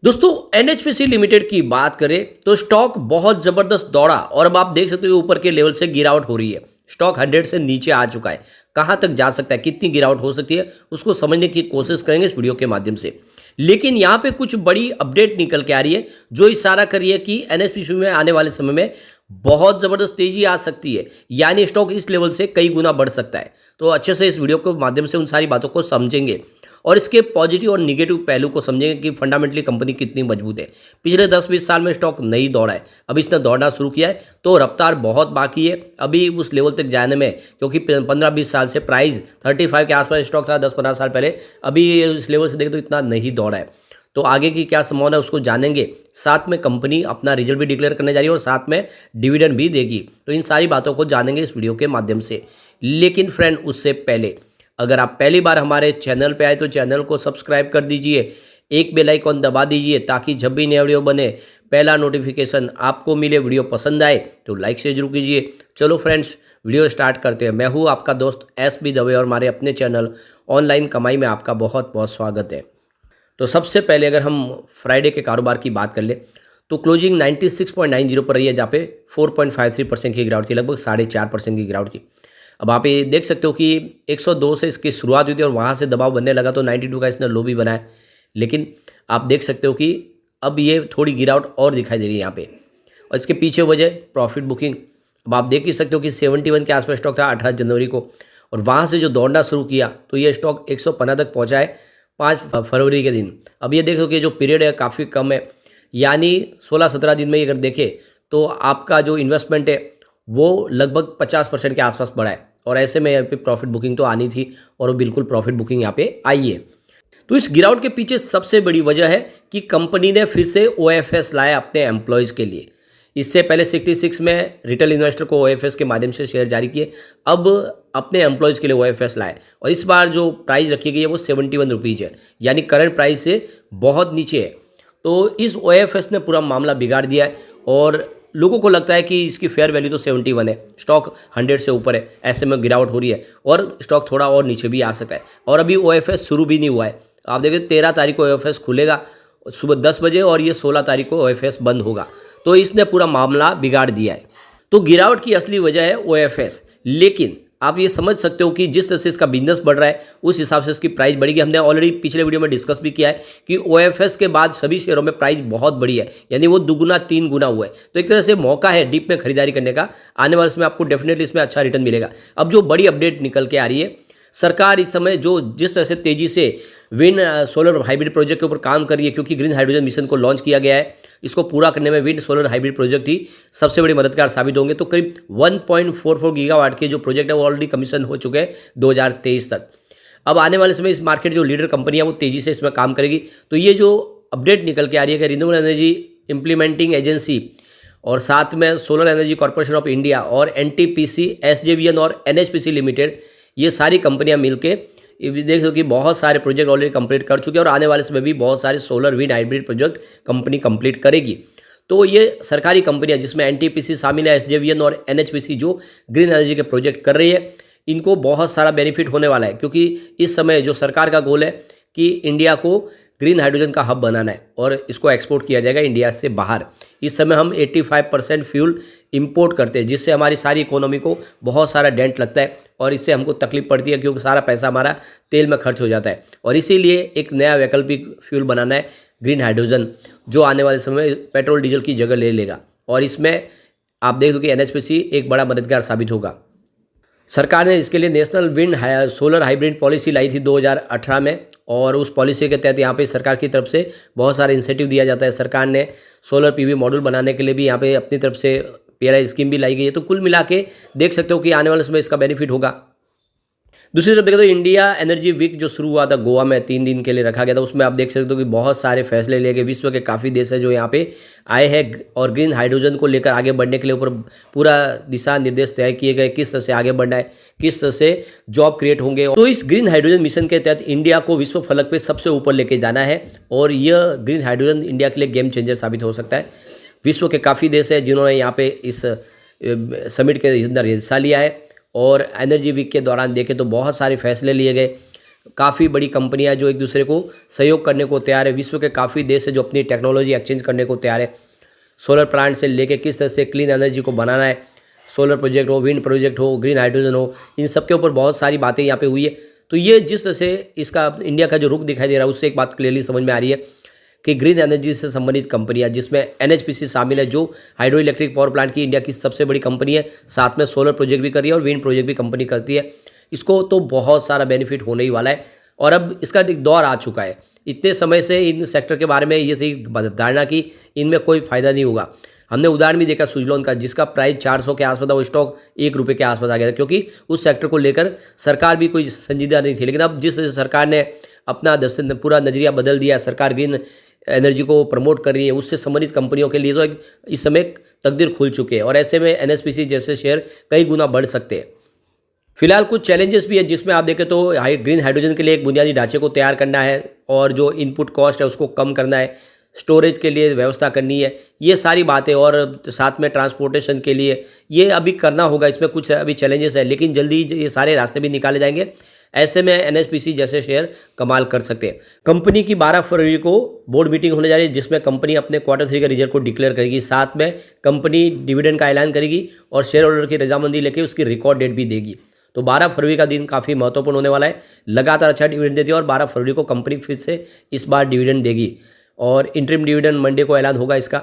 दोस्तों NHPC limited की बात करें तो स्टॉक बहुत ज़बरदस्त दौड़ा और अब आप देख सकते हो ऊपर के लेवल से गिरावट हो रही है। स्टॉक 100 से नीचे आ चुका है। कहां तक जा सकता है, कितनी गिरावट हो सकती है, उसको समझने की कोशिश करेंगे इस वीडियो के माध्यम से। लेकिन यहां पे कुछ बड़ी अपडेट निकल के आ रही है जो इशारा कर रही है कि एनएचपीसी में आने वाले समय में बहुत ज़बरदस्त तेजी आ सकती है, यानी स्टॉक इस लेवल से कई गुना बढ़ सकता है। तो अच्छे से इस वीडियो के माध्यम से उन सारी बातों को समझेंगे और इसके पॉजिटिव और निगेटिव पहलू को समझेंगे कि फंडामेंटली कंपनी कितनी मजबूत है। पिछले 10-20 साल में स्टॉक नहीं दौड़ा है, अब इसने दौड़ना शुरू किया है तो रफ्तार बहुत बाकी है अभी उस लेवल तक जाने में, क्योंकि 15-20 साल से प्राइस 35 के आसपास स्टॉक था 10-15 साल पहले। अभी इस लेवल से देखें तो इतना नहीं दौड़ा है। तो आगे की क्या संभावना है उसको जानेंगे। साथ में कंपनी अपना रिजल्ट भी डिक्लेयर करने जा रही है और साथ में डिविडेंड भी देगी। तो इन सारी बातों को जानेंगे इस वीडियो के माध्यम से। लेकिन फ्रेंड, उससे पहले अगर आप पहली बार हमारे चैनल पे आए तो चैनल को सब्सक्राइब कर दीजिए, एक बेल आइकॉन दबा दीजिए ताकि जब भी नया वीडियो बने पहला नोटिफिकेशन आपको मिले। वीडियो पसंद आए तो लाइक से जरूर कीजिए। चलो फ्रेंड्स, वीडियो स्टार्ट करते हैं। मैं हूँ आपका दोस्त एस.बी. दवे और हमारे अपने चैनल ऑनलाइन कमाई में आपका बहुत बहुत स्वागत है। तो सबसे पहले अगर हम फ्राइडे के कारोबार की बात कर ले तो क्लोजिंग 96.90 पर रही है, जहाँ पे 4.53% की गिरावट थी, लगभग 4.5% की गिरावट थी। अब आप ये देख सकते हो कि 102 से इसकी शुरुआत हुई थी और वहाँ से दबाव बनने लगा तो 92 का इसने लो भी बनाया। लेकिन आप देख सकते हो कि अब ये थोड़ी गिरावट और दिखाई दे रही है यहाँ पे, और इसके पीछे वजह प्रॉफिट बुकिंग। अब आप देख ही सकते हो कि 71 के आसपास स्टॉक था 18 जनवरी को, और वहाँ से जो दौड़ना शुरू किया तो ये स्टॉक 115 तक पहुँचा है 5 फरवरी के दिन। अब ये देखो कि जो पीरियड है काफ़ी कम है, यानी 16-17 दिन में अगर देखें तो आपका जो इन्वेस्टमेंट है वो लगभग 50% के आसपास बढ़ा है। और ऐसे में यहाँ पे प्रॉफिट बुकिंग तो आनी थी और वो बिल्कुल प्रॉफिट बुकिंग यहाँ पे आई है। तो इस गिरावट के पीछे सबसे बड़ी वजह है कि कंपनी ने फिर से ओएफएस लाया अपने एम्प्लॉयज़ के लिए। इससे पहले 66 में रिटेल इन्वेस्टर को ओएफएस के माध्यम से शेयर जारी किए, अब अपने एम्प्लॉयज़ के लिए ओएफएस लाए और इस बार जो प्राइस रखी गई है वो 71 रुपीज़ है, यानी करंट प्राइस से बहुत नीचे है। तो इस ओएफएस ने पूरा मामला बिगाड़ दिया है और लोगों को लगता है कि इसकी फेयर वैल्यू तो 71 है, स्टॉक 100 से ऊपर है, ऐसे में गिरावट हो रही है और स्टॉक थोड़ा और नीचे भी आ सकता है। और अभी ओएफएस शुरू भी नहीं हुआ है। आप देखिए 13 तारीख को ओएफएस खुलेगा सुबह 10 बजे और ये 16 तारीख को ओएफएस बंद होगा। तो इसने पूरा मामला बिगाड़ दिया है। तो गिरावट की असली वजह है ओएफएस। लेकिन आप ये समझ सकते हो कि जिस तरह से इसका बिजनेस बढ़ रहा है उस हिसाब से इसकी प्राइस बढ़ेगी। हमने ऑलरेडी पिछले वीडियो में डिस्कस भी किया है कि ओएफएस के बाद सभी शेयरों में प्राइस बहुत बढ़ी है, यानी वो दुगुना 3 गुना हुआ है। तो एक तरह से मौका है डीप में खरीदारी करने का। आने वाले समय आपको डेफिनेटली इसमें अच्छा रिटर्न मिलेगा। अब जो बड़ी अपडेट निकल के आ रही है, सरकार इस समय जो जिस तरह से तेजी से विंड सोलर हाइब्रिड प्रोजेक्ट के ऊपर काम कर रही है, क्योंकि ग्रीन हाइड्रोजन मिशन को लॉन्च किया गया है, इसको पूरा करने में विंड सोलर हाइब्रिड प्रोजेक्ट ही सबसे बड़ी मददगार साबित होंगे। तो करीब 1.44 गीगावाट के जो प्रोजेक्ट है वो ऑलरेडी कमीशन हो चुके हैं 2023 तक। अब आने वाले समय इस मार्केट जो लीडर कंपनी है वो तेजी से इसमें काम करेगी। तो ये जो अपडेट निकल के आ रही है कि रिन्यूएबल एनर्जी इम्प्लीमेंटिंग एजेंसी और साथ में solar energy corporation of India और एनटीपीसी, एसजेवीएन और एनएचपीसी लिमिटेड, ये सारी कंपनियां मिलके देख सको कि बहुत सारे प्रोजेक्ट ऑलरेडी कंप्लीट कर चुके हैं और आने वाले समय भी बहुत सारे solar wind hybrid project company complete करेगी। तो ये सरकारी कंपनियां जिसमें एनटीपीसी शामिल है, एसजेवीएन और एनएचपीसी जो ग्रीन एनर्जी के प्रोजेक्ट कर रही है, इनको बहुत सारा बेनिफिट होने वाला है। क्योंकि इस समय जो सरकार का गोल है कि इंडिया को ग्रीन हाइड्रोजन का हब बनाना है और इसको एक्सपोर्ट किया जाएगा इंडिया से बाहर। इस समय हम 85% फ्यूल इंपोर्ट करते हैं, जिससे हमारी सारी इकोनॉमी को बहुत सारा डेंट लगता है और इससे हमको तकलीफ पड़ती है क्योंकि सारा पैसा हमारा तेल में खर्च हो जाता है। और इसीलिए एक नया वैकल्पिक फ्यूल बनाना है ग्रीन हाइड्रोजन, जो आने वाले समय पेट्रोल डीजल की जगह ले लेगा। और इसमें आप देख दो कि एनएचपीसी एक बड़ा मददगार साबित होगा। सरकार ने इसके लिए national wind solar hybrid policy लाई थी 2018 में, और उस पॉलिसी के तहत यहाँ पे सरकार की तरफ से बहुत सारे इंसेंटिव दिया जाता है। सरकार ने सोलर पीवी मॉड्यूल बनाने के लिए भी यहाँ पे अपनी तरफ से पीएलआई स्कीम भी लाई गई है। तो कुल मिला के देख सकते हो कि आने वाले समय इसका बेनिफिट होगा। दूसरी तरफ देखें तो इंडिया एनर्जी वीक जो शुरू हुआ था गोवा में 3 दिन के लिए रखा गया था, उसमें आप देख सकते हो कि बहुत सारे फैसले लिए गए। विश्व के काफ़ी देश है जो यहाँ पे आए हैं और ग्रीन हाइड्रोजन को लेकर आगे बढ़ने के लिए ऊपर पूरा दिशा निर्देश तय किए गए, किस तरह से आगे बढ़ना है, किस तरह से जॉब क्रिएट होंगे। तो इस ग्रीन हाइड्रोजन मिशन के तहत इंडिया को विश्व फलक पे सबसे ऊपर लेके जाना है और यह ग्रीन हाइड्रोजन इंडिया के लिए गेम चेंजर साबित हो सकता है। विश्व के काफ़ी देश है जिन्होंने यहाँ पे इस समिट के अंदर हिस्सा लिया है और एनर्जी वीक के दौरान देखें तो बहुत सारे फैसले लिए गए। काफ़ी बड़ी कंपनियां जो एक दूसरे को सहयोग करने को तैयार है। विश्व के काफ़ी देश है जो अपनी टेक्नोलॉजी एक्सचेंज करने को तैयार है। सोलर प्लांट से लेके किस तरह से क्लीन एनर्जी को बनाना है, सोलर प्रोजेक्ट हो, विंड प्रोजेक्ट हो, ग्रीन हाइड्रोजन हो, इन सब के ऊपर बहुत सारी बातें यहाँ पे हुई है। तो ये जिस तरह से इसका इंडिया का जो रुख दिखाई दे रहा है, उससे एक बात क्लियरली समझ में आ रही है कि ग्रीन एनर्जी से संबंधित कंपनियां, जिसमें एनएचपीसी शामिल है, जो हाइड्रो इलेक्ट्रिक पावर प्लांट की इंडिया की सबसे बड़ी कंपनी है, साथ में सोलर प्रोजेक्ट भी कर रही है और विंड प्रोजेक्ट भी कंपनी करती है। इसको तो बहुत सारा बेनिफिट होने ही वाला है और अब इसका एक दौर आ चुका है। इतने समय से इन सेक्टर के बारे में ये थी धारणा कि इनमें कोई फायदा नहीं होगा। हमने उदाहरण भी देखा सुजलॉन का, जिसका प्राइस 400 के आसपास था, वो स्टॉक ₹1 के आसपास आ गया था, क्योंकि उस सेक्टर को लेकर सरकार भी कोई संजीदा नहीं थी। लेकिन अब जिस तरह से सरकार ने अपना पूरा नजरिया बदल दिया, सरकार ग्रीन एनर्जी को प्रमोट कर रही है, उससे संबंधित कंपनियों के लिए तो इस समय तकदीर खुल चुके हैं और ऐसे में एनएचपीसी जैसे शेयर कई गुना बढ़ सकते हैं। फिलहाल कुछ चैलेंजेस भी है, जिसमें आप देखें तो ग्रीन हाइड्रोजन के लिए एक बुनियादी ढांचे को तैयार करना है और जो इनपुट कॉस्ट है उसको कम करना है, स्टोरेज के लिए व्यवस्था करनी है, ये सारी बातें, और साथ में ट्रांसपोर्टेशन के लिए ये अभी करना होगा। इसमें कुछ अभी चैलेंजेस है, लेकिन जल्दी ये सारे रास्ते भी निकाले जाएंगे। ऐसे में एनएचपीसी जैसे शेयर कमाल कर सकते हैं। कंपनी की 12 फरवरी को बोर्ड मीटिंग होने जा रही है, जिसमें कंपनी अपने Q3 के रिजल्ट को डिक्लेयर करेगी, साथ में कंपनी डिविडेंड का ऐलान करेगी और शेयर होल्डर की रजामंदी लेकर उसकी रिकॉर्ड डेट भी देगी। तो 12 फरवरी का दिन काफ़ी महत्वपूर्ण होने वाला है। लगातार अच्छा डिविडेंड देती है और 12 फरवरी को कंपनी फिर से इस बार डिविडेंड देगी और इंटरिम डिविडेंड मंडे को ऐलान होगा इसका।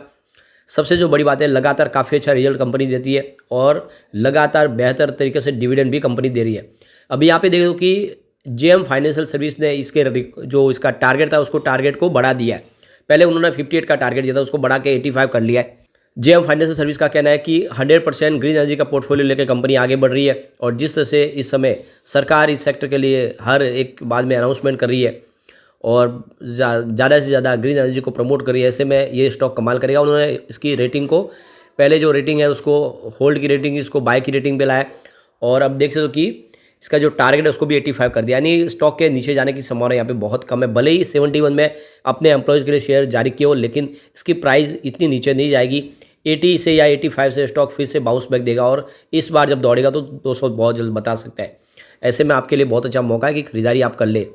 सबसे जो बड़ी बात है, लगातार काफ़ी अच्छा रिजल्ट कंपनी देती है और लगातार बेहतर तरीके से डिविडेंड भी कंपनी दे रही है। अभी यहाँ पे देखो कि जेएम फाइनेंशियल सर्विस ने इसके जो इसका टारगेट था, उसको टारगेट को बढ़ा दिया है। पहले उन्होंने 58 का टारगेट दिया था, उसको बढ़ा के 85 कर लिया है। जेएम फाइनेंशियल सर्विस का कहना है कि 100% ग्रीन एनर्जी का पोर्टफोलियो लेकर कंपनी आगे बढ़ रही है और जिस तरह से इस समय सरकार इस सेक्टर के लिए हर एक बाद में अनाउंसमेंट कर रही है और ज़्यादा से ज़्यादा ग्रीन एनर्जी को प्रमोट कर रही है, ऐसे में ये स्टॉक कमाल करेगा। उन्होंने इसकी रेटिंग को, पहले जो रेटिंग है उसको होल्ड की रेटिंग, इसको बाय की रेटिंग पे लाया और अब देख सकते हो कि इसका जो टारगेट है उसको भी 85 कर दिया, यानी स्टॉक के नीचे जाने की संभावना यहाँ पे बहुत कम है। भले ही 71 में अपने एम्प्लॉयज़ के लिए शेयर जारी किए हो, लेकिन इसकी प्राइस इतनी नीचे नहीं जाएगी। 80 से या 85 से स्टॉक फिर से बाउंस बैक देगा और इस बार जब दौड़ेगा तो 200 बहुत जल्द बता सकता है। ऐसे में आपके लिए बहुत अच्छा मौका है कि खरीदारी आप कर ले।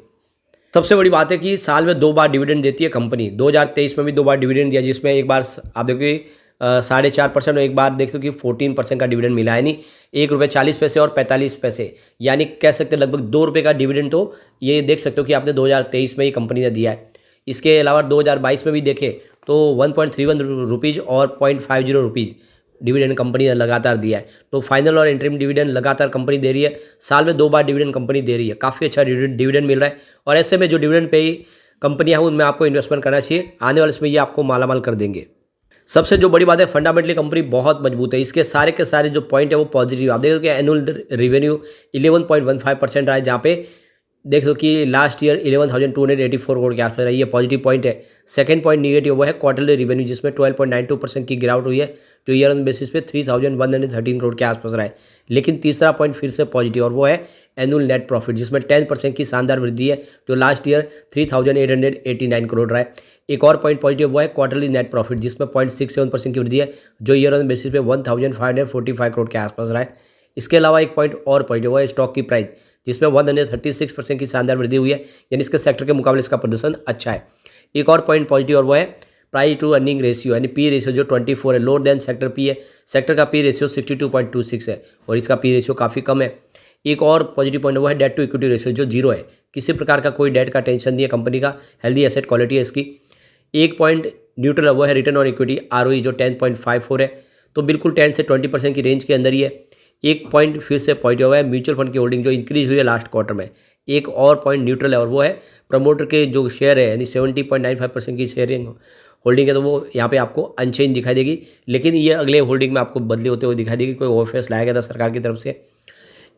सबसे बड़ी बात है कि साल में 2 बार डिविडेंड देती है कंपनी। 2023 में भी 2 बार डिविडेंड दिया, जिसमें एक बार आप देखिए 4.5% और एक बार देख सकते हो कि 14% का डिविडेंड मिला है, यानी ₹1.40 और 45 पैसे, यानी कह सकते हैं लगभग ₹2 का डिविडेंड। तो ये देख सकते हो कि आपने 2023 में ही कंपनी ने दिया है। इसके अलावा 2022 में भी देखें तो 1.31 रुपीज़ और 0.50 रुपीज़ डिविडेंड कंपनी ने लगातार दिया है। तो फाइनल और इंटरिम डिविडेंड लगातार कंपनी दे रही है। साल में 2 बार डिविडेंड कंपनी दे रही है, काफ़ी अच्छा डिविडेंड मिल रहा है और ऐसे में जो डिविडेंड पे कंपनियां हैं उनमें आपको इन्वेस्टमेंट करना चाहिए। आने वाले समय ये आपको मालामाल कर देंगे। सबसे जो बड़ी बात है, फंडामेंटली कंपनी बहुत मजबूत है। इसके सारे के सारे जो पॉइंट है वो पॉजिटिव। आप देखो कि एनुअल रेवेन्यू 11.15% रहा है, जहाँ पे देख लो कि लास्ट ईयर 11,284 करोड़ के आसपास रही है, पॉजिटिव पॉइंट है। सेकंड पॉइंट निगेटिव वो है क्वार्टरली रेवेन्यू, जिसमें 12.92% की गिरावट हुई है, जो ईयर ऑन बेसिस पे 3,113 करोड़ के आसपास रहा है। लेकिन तीसरा पॉइंट फिर से पॉजिटिव और वो है एनुअल नेट प्रॉफिट, जिसमें 10% की शानदार वृद्धि है, जो लास्ट ईयर 3,889 करोड़ रहा है। एक और पॉइंट पॉजिटिव वो है क्वार्टरली नेट प्रॉफिट, जिसमें 0.67% की वृद्धि है, जो ईयर ऑन बेसिस पे 1,545 करोड़ के आसपास रहा है। इसके अलावा एक पॉइंट और पॉजिटिव वो है स्टॉक की प्राइस, जिसमें 136% की शानदार वृद्धि हुई है, यानी इसके सेक्टर के मुकाबले इसका प्रदर्शन अच्छा है। एक और पॉइंट पॉजिटिव और वो है प्राइस टू अर्निंग रेशियो, यानी पी रेशियो जो 24 है, लोअर देन सेक्टर पी है। सेक्टर का पी रेशियो 62.26 है और इसका पी रेशियो काफ़ी कम है। एक और पॉजिटिव पॉइंट वो है डेट टू इक्विटी रेशियो, जो 0 है। किसी प्रकार का कोई डेट का टेंशन नहीं है कंपनी का, हेल्दी एसेट क्वालिटी है इसकी। एक पॉइंट न्यूट्रल है वो है रिटर्न ऑन इक्विटी ROE, जो 10.54 है, तो बिल्कुल 10 से 20% की रेंज के अंदर ही है। एक पॉइंट फिर से पॉजिटिव है म्यूचुअल फंड की होल्डिंग, जो इंक्रीज हुई है लास्ट क्वार्टर में। एक और पॉइंट न्यूट्रल है और वो है प्रमोटर के जो शेयर है, यानी 70.95% की शेयरिंग होल्डिंग है, तो वो यहाँ पे आपको अनचेंज दिखाई देगी। लेकिन ये अगले होल्डिंग में आपको बदली होते हुए दिखाई देगी, कोई ऑफर्स लाया गया था सरकार की तरफ से।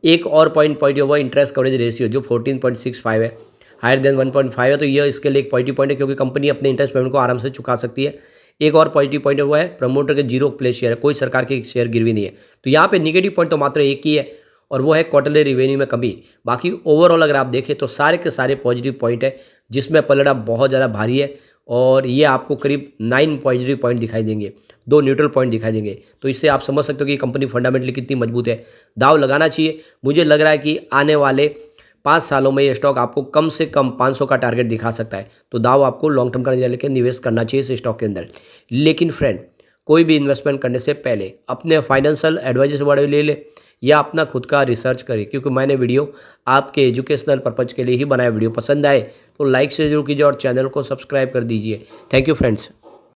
एक और पॉइंट पॉजिटिव हुआ इंटरेस्ट कवरेज रेशियो, जो 14.65 है, हायर देन 1.5 है, तो यह इसके लिए एक पॉजिटिव पॉइंट है, क्योंकि कंपनी अपने इंटरेस्ट पेमेंट को आराम से चुका सकती है। एक और पॉजिटिव पॉइंट हुआ है प्रमोटर के 0 प्लेस शेयर है, कोई सरकार के शेयर गिरवी नहीं है। तो यहाँ पे निगेटिव पॉइंट तो मात्र एक ही है और वो है क्वार्टरली रेवेन्यू में कमी। बाकी ओवरऑल अगर आप देखें तो सारे के सारे पॉजिटिव पॉइंट है, जिसमें पलड़ा बहुत ज़्यादा भारी है और ये आपको करीब 9 पॉजिटिव पॉइंट दिखाई देंगे, 2 न्यूट्रल पॉइंट दिखाई देंगे। तो इससे आप समझ सकते हो कि कंपनी फंडामेंटली कितनी मजबूत है। दाव लगाना चाहिए। मुझे लग रहा है कि आने वाले 5 सालों में ये स्टॉक आपको कम से कम 500 का टारगेट दिखा सकता है। तो दाव आपको लॉन्ग टर्म का लेके निवेश करना चाहिए इस स्टॉक के अंदर। लेकिन फ्रेंड, कोई भी इन्वेस्टमेंट करने से पहले अपने फाइनेंशियल एडवाइजर से बड़े ले ले या अपना खुद का रिसर्च करें, क्योंकि मैंने वीडियो आपके एजुकेशनल पर्पज़ के लिए ही बनाया। वीडियो पसंद आए तो लाइक से जरूर कीजिए और चैनल को सब्सक्राइब कर दीजिए। Thank you friends.